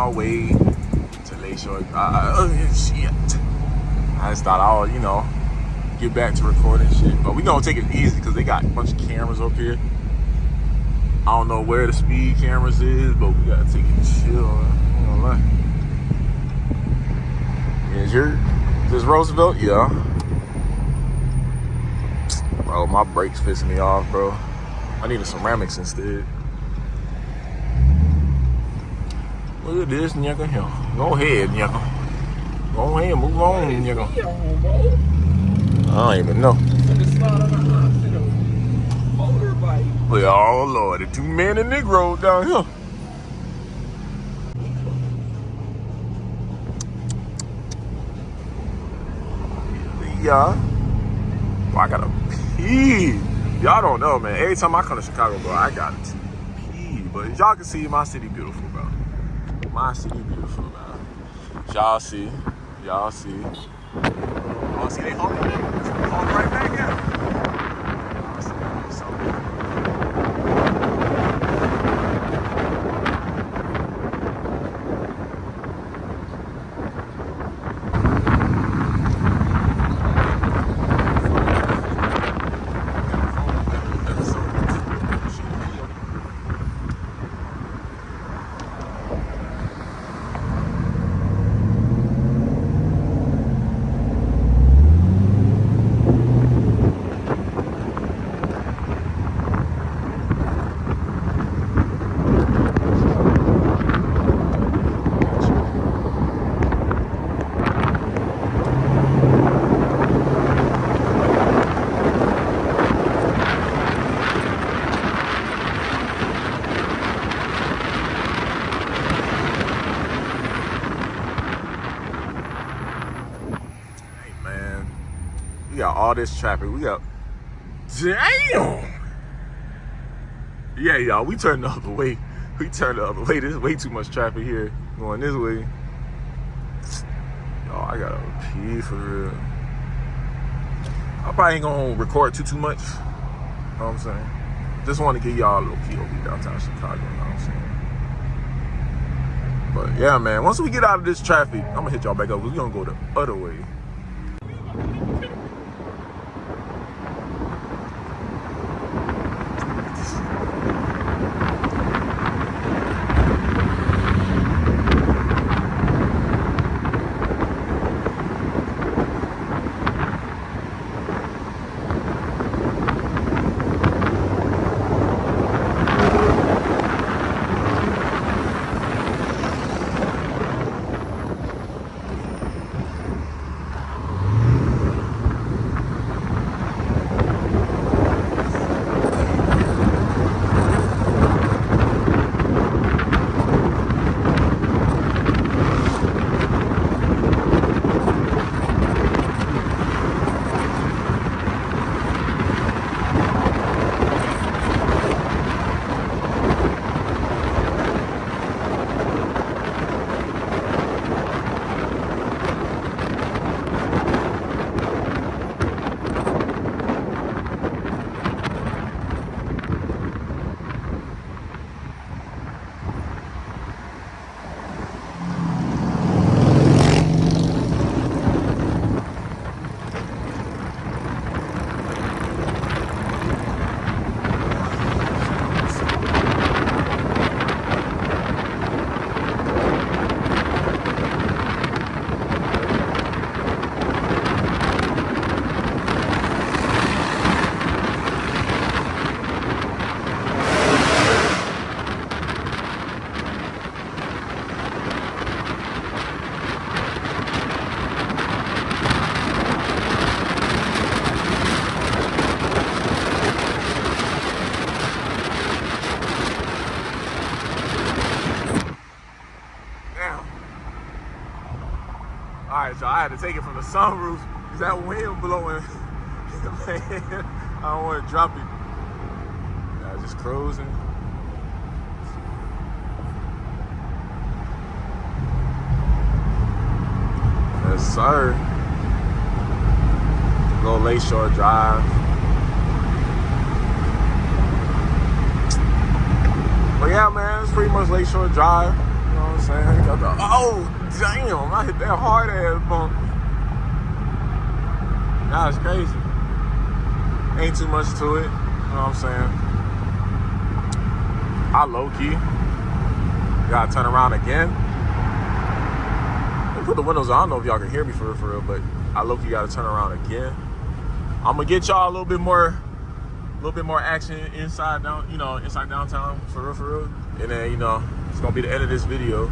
our way to Lakeshore Drive. Shit. I just thought I'll, get back to recording shit. But we gonna take it easy because they got a bunch of cameras up here. I don't know where the speed cameras is, but we gotta take it chill. I ain't gonna lie. Is this Roosevelt? Yeah. Bro, my brakes pissing me off, bro. I needed ceramics instead. Look at this, nigga. Go ahead, nigga. Go ahead, move on, nigga. I don't even know. Well, oh Lord, the 2 men and Negro down here. Yeah. Well, I gotta pee. Y'all don't know, man. Every time I come to Chicago, bro, I gotta pee. But as y'all can see, my city beautiful, bro. My city beautiful, man. Y'all see. Y'all see, they hung right back at him. Y'all see, so. We got all this traffic. We got, damn. Yeah, y'all, we turned the other way. There's way too much traffic here going this way. Y'all, I gotta pee for real. I probably ain't gonna record too much. You know what I'm saying? Just want to give y'all a little POV downtown Chicago. You know what I'm saying? But yeah, man, once we get out of this traffic, I'm gonna hit y'all back up. We're gonna go the other way. Alright, so I had to take it from the sunroof because that wind blowing. Man, I don't want to drop it. Yeah, just cruising. Yes, sir. Go Lakeshore Drive. But yeah, man, it's pretty much Lakeshore Drive. You know what I'm saying? Oh, damn, I hit that hard ass bump. That's crazy. Ain't too much to it. You know what I'm saying? I low-key gotta turn around again. Let me put the windows on. I don't know if y'all can hear me for real, but I low-key gotta turn around again. I'm gonna get y'all a little bit more action inside downtown for real. And then, you know, it's gonna be the end of this video.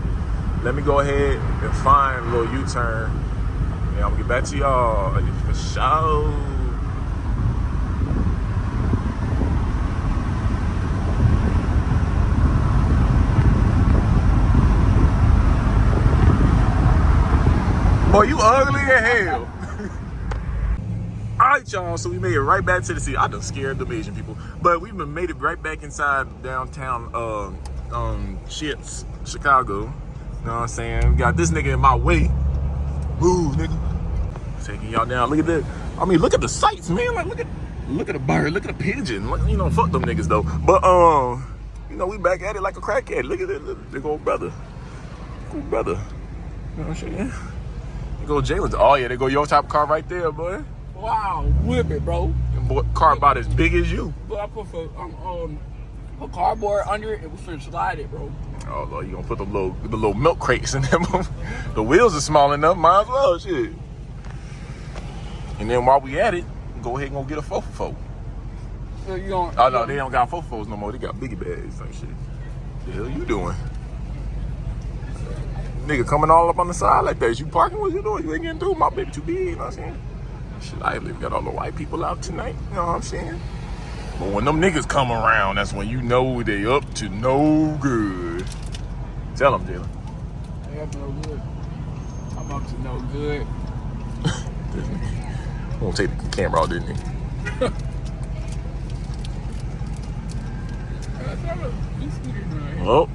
Let me go ahead and find a little U-turn. And I'm gonna get back to y'all for sure. Boy, you ugly as hell. All right, y'all, so we made it right back to the city. I done scared the Asian people. But we made it right back inside downtown Chicago. You know what I'm saying? We got this nigga in my way. Move, nigga. Taking y'all down. Look at that. I mean, look at the sights, man. Like, look at the bird, look at the pigeon. Like, you know, fuck them niggas though. But you know, we back at it like a crackhead. Look at it, big old brother. Cool brother. You know what I'm saying? There go Jalen's. Oh yeah, there go your type of car right there, boy. Wow, whip it, bro. Boy, car about as big as you. But I put cardboard under it and we finna slide it, bro. Oh Lord, you gonna put the little milk crates in them? The wheels are small enough, might as well, shit. And then while we at it, go ahead and go get a 4x4. So you don't? Oh no, they don't got 4x4s no more. They got biggie bags and shit. The hell you doing? Nigga coming all up on the side like that. You parking? What you doing? You ain't getting through. My baby too big. You know what I'm saying? Shit, I believe we got all the white people out tonight. You know what I'm saying? But when them niggas come around, that's when you know they up to no good. Tell them, Jalen. They up to no good. I'm up to no good. Won't take the camera out, didn't he? Oh.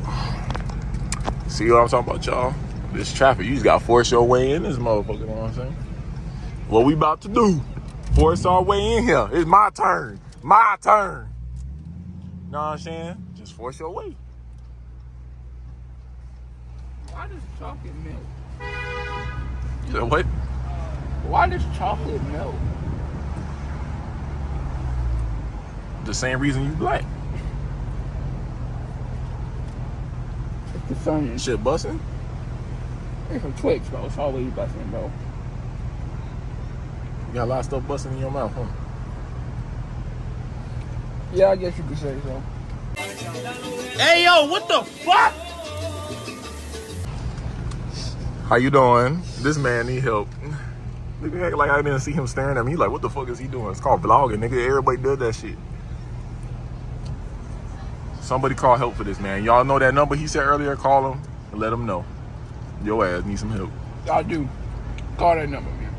See what I'm talking about, y'all? This traffic, you just got to force your way in this motherfucker, you know what I'm saying? What we about to do, force our way in here. It's my turn. My turn. You know what I'm saying? Just force your way. Why does chocolate melt? You said what? Why does chocolate melt? The same reason you black. It's the sun. Shit busting? It's some Twix, bro. It's always busting, bro. You got a lot of stuff busting in your mouth, huh? Yeah, I guess you could say so. Hey, yo, what the fuck? How you doing? This man need help. Nigga act like I didn't see him staring at me. He like, what the fuck is he doing? It's called vlogging, nigga. Everybody does that shit. Somebody call help for this man. Y'all know that number he said earlier? Call him and let him know. Your ass needs some help. I do. Call that number, man.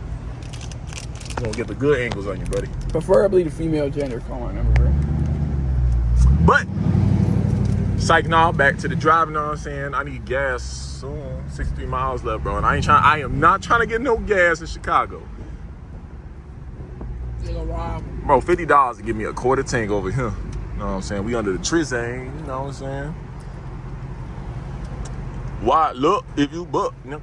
You gonna get the good angles on you, buddy. Preferably the female gender. Call my number, bro. But, psych now, back to the driving, you know what I'm saying? I need gas soon. 63 miles left, bro. And I am not trying to get no gas in Chicago. Bro, $50 to give me a quarter tank over here. You know what I'm saying? We under the Trizane, you know what I'm saying? Why? Look, if you buck, you know?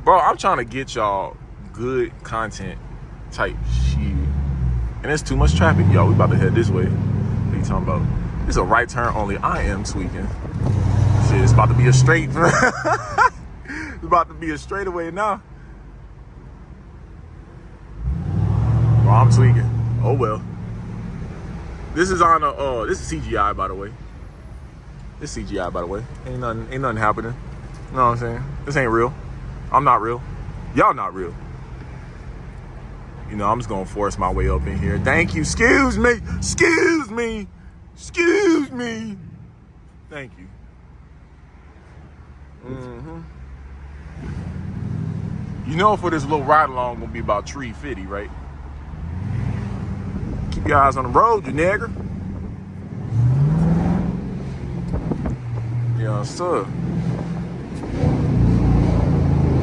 Bro, I'm trying to get y'all good content type shit. And there's too much traffic, y'all. We about to head this way. What are you talking about? It's a right turn only. I am tweaking. Shit, it's about to be a straight. It's about to be a straightaway now. Well, I'm tweaking. Oh well. This is on a this is CGI, by the way. This is CGI, by the way. Ain't nothing happening. You know what I'm saying? This ain't real. I'm not real. Y'all not real. You know, I'm just gonna force my way up in here. Thank you. Excuse me. Excuse me. Excuse me. Thank you. You know, for this little ride along, gonna be about $350, right? Keep your eyes on the road, you nigger. Yeah, sir.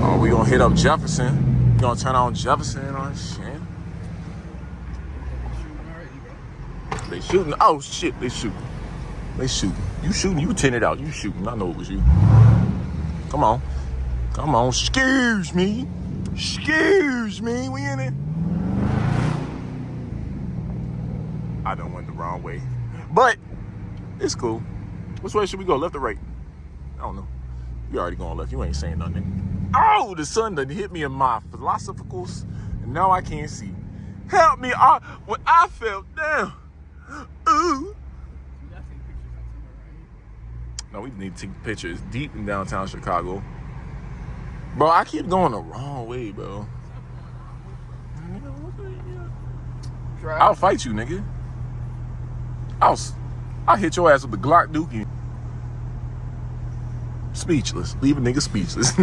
Oh, we gonna hit up Jefferson. We gonna turn on Jefferson on shit. They shooting. Oh shit, they shooting. They shooting. You shooting. You tinted out. You shooting. I know it was you. Come on. Come on. Excuse me. Excuse me. We in it. I done went the wrong way. But it's cool. Which way should we go? Left or right? I don't know. You already going left. You ain't saying nothing. Oh, the sun done hit me in my philosophicals. And now I can't see. Help me. When I fell down. Ooh. No, we need to take pictures deep in downtown Chicago. Bro, I keep going the wrong way, bro. I'll fight you, nigga. I'll hit your ass with the Glock Dookie. Speechless. Leave a nigga speechless.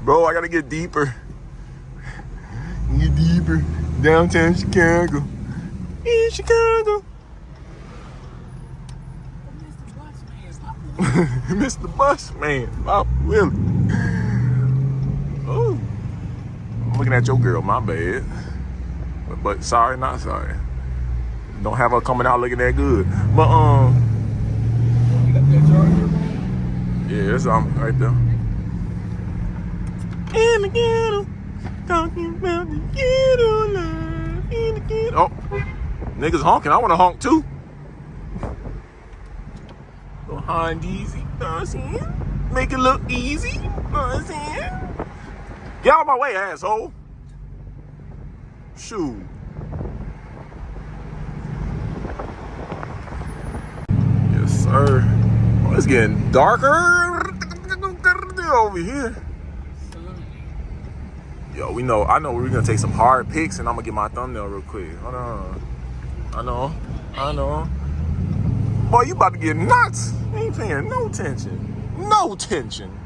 Bro, I gotta get deeper. Get deeper. Downtown Chicago. In Chicago. Mr. Bus Man, Pop Willie. Oh, I'm looking at your girl, my bad. But sorry, not sorry. Don't have her coming out looking that good. But yeah, it's right there. In the ghetto, talking about the ghetto life. In the ghetto. Oh, niggas honking. I want to honk too. Behind easy, know what I'm saying? Make it look easy, know what I'm saying? Get out of my way, asshole. Shoot. Yes, sir. Oh, it's getting darker over here. Yo, I know we're gonna take some hard pics and I'm gonna get my thumbnail real quick. Hold on. I know. Boy, you about to get nuts. You ain't paying no attention. No tension.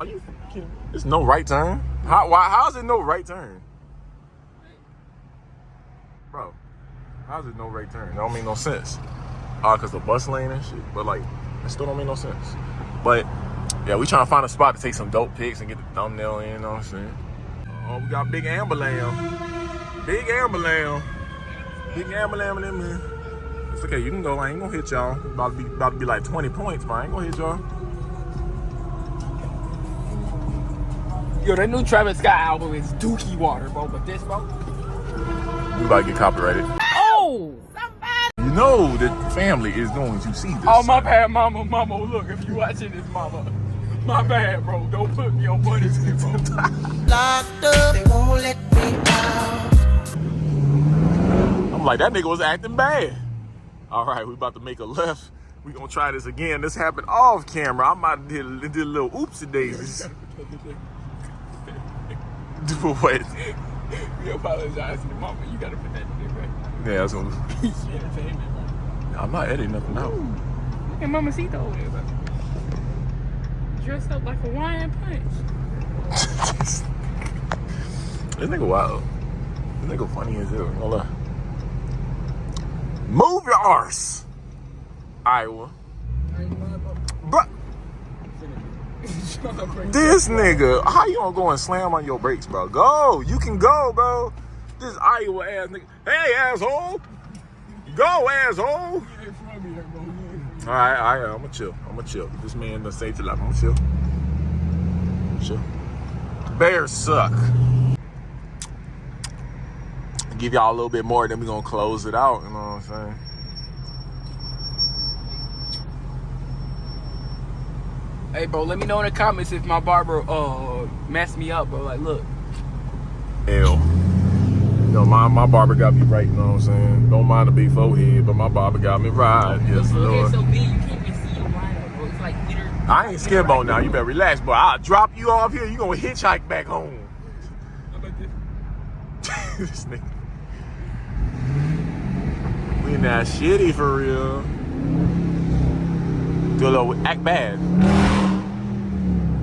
Are you kidding? There's no right turn? How's it no right turn? Bro, how's it no right turn? That don't make no sense. Cause the bus lane and shit. But like, it still don't make no sense. But yeah, we trying to find a spot to take some dope pics and get the thumbnail in, you know what I'm saying? Oh, we got Big Amber Lamb. Big Amber Lamb. Big Amber Lamb in man. It's okay, you can go. I ain't gonna hit y'all. About to be like 20 points, but I ain't gonna hit y'all. Yo, that new Travis Scott album is dookie water, bro. But this, bro. We about to get copyrighted. Oh! You know that family is going to see this. Oh, my bad, mama. Mama, look, if you watching this, mama. My bad, bro. Don't put me on punishment, bro. Locked up, they won't let me out. I'm like, that nigga was acting bad. All right, we about to make a left. We gonna try this again. This happened off camera. I might did a little oopsie daisies. Do what? We apologize to the mama. You gotta put that in there, right? Yeah, that's what Entertainment, bro. I'm not editing nothing out. Look at Mamacita over there, bro. Dressed up like a Hawaiian punch. This nigga wild. This nigga funny as hell. Hold on. Move your arse, Iowa. Bruh. This nigga, how you gonna go and slam on your brakes, bro? Go, you can go, bro. This Iowa ass nigga. Hey, asshole. Go, asshole. All right, I'm gonna chill. This man done saved your life. I'm gonna chill. Bears suck. Give y'all a little bit more, then we gonna close it out. You know what I'm saying? Hey, bro, let me know in the comments if my barber messed me up, bro. Like, look. Hell. Yo, my barber got me right, you know what I'm saying? Don't mind the big forehead, but my barber got me right. Yes, Lord. Okay, so big, you can't even see your lineup, bro. It's like literally. I ain't scared about now. You better relax, boy. I'll drop you off here. You gonna hitchhike back home. How about this? This nigga. We not shitty for real. Do a little act bad.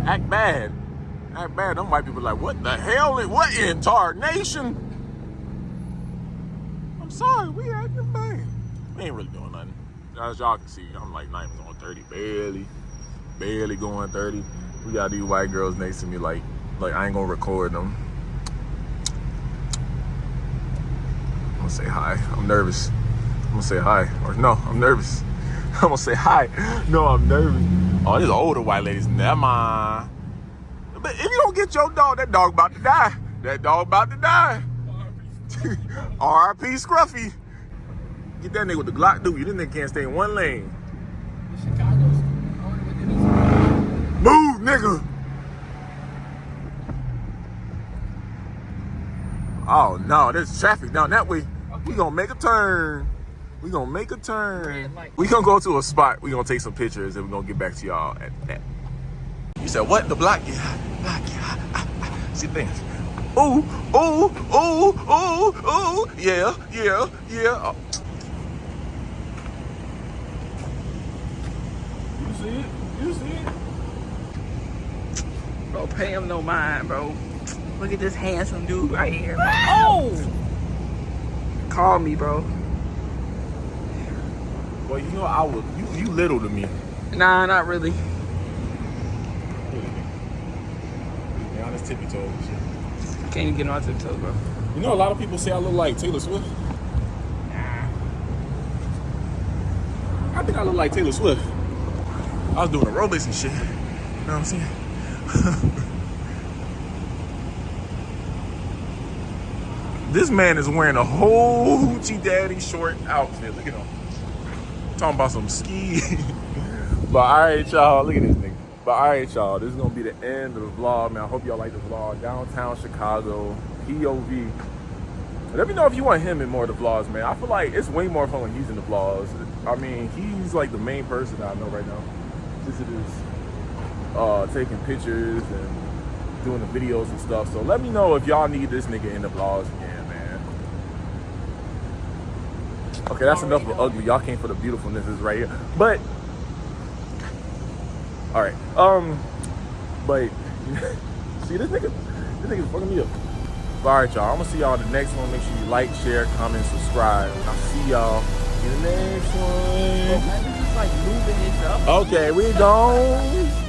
Act bad. Them white people like, what the hell? What in tarnation? I'm sorry, we acting bad. We ain't really doing nothing. As y'all can see, I'm like not even going 30, barely going 30. We got these white girls next to me like I ain't gonna record them. gonna say hi. I'm nervous. I'm gonna say hi. Or no, I'm nervous. I'm gonna say hi. No, I'm nervous. Oh, these older white ladies. Never mind. But if you don't get your dog, that dog about to die. That dog about to die. R.I.P. Scruffy. Get that nigga with the Glock, dude. This nigga can't stay in one lane. Chicago's. Move, nigga. Oh no, there's traffic down that way. We gonna make a turn. We gonna make a turn. We gonna go to a spot. We gonna take some pictures and we gonna get back to y'all at that. You said what? The block? Yeah, block. Yeah. See things. Ooh, ooh, ooh, ooh, ooh. Yeah, yeah, yeah. Oh. You see it? You see it? Bro, pay him no mind, bro. Look at this handsome dude right here, bro. Oh! Call me, bro. Well, you know I would. You little to me. Nah, not really. Yeah, on his tippy toes and shit. Can't even get on my tiptoes, bro. You know, a lot of people say I look like Taylor Swift. Nah. I think I look like Taylor Swift. I was doing aerobics and shit. You know what I'm saying? This man is wearing a whole hoochie daddy short outfit. Look at him. Talking about some ski. But all right, y'all. Look at this nigga. But all right, y'all. This is going to be the end of the vlog, man. I hope y'all like the vlog. Downtown Chicago. POV. Let me know if you want him in more of the vlogs, man. I feel like it's way more fun when he's in the vlogs. I mean, he's like the main person I know right now. This is taking pictures and doing the videos and stuff. So let me know if y'all need this nigga in the vlogs again, man. Okay, that's enough of ugly. Y'all came for the beautifulness is right here. But all right. But see this nigga's fucking me up. But all right, y'all. I'm gonna see y'all in the next one. Make sure you like, share, comment, subscribe. And I'll see y'all in the next one. Bro, man, this is like moving this up. Okay, we gone.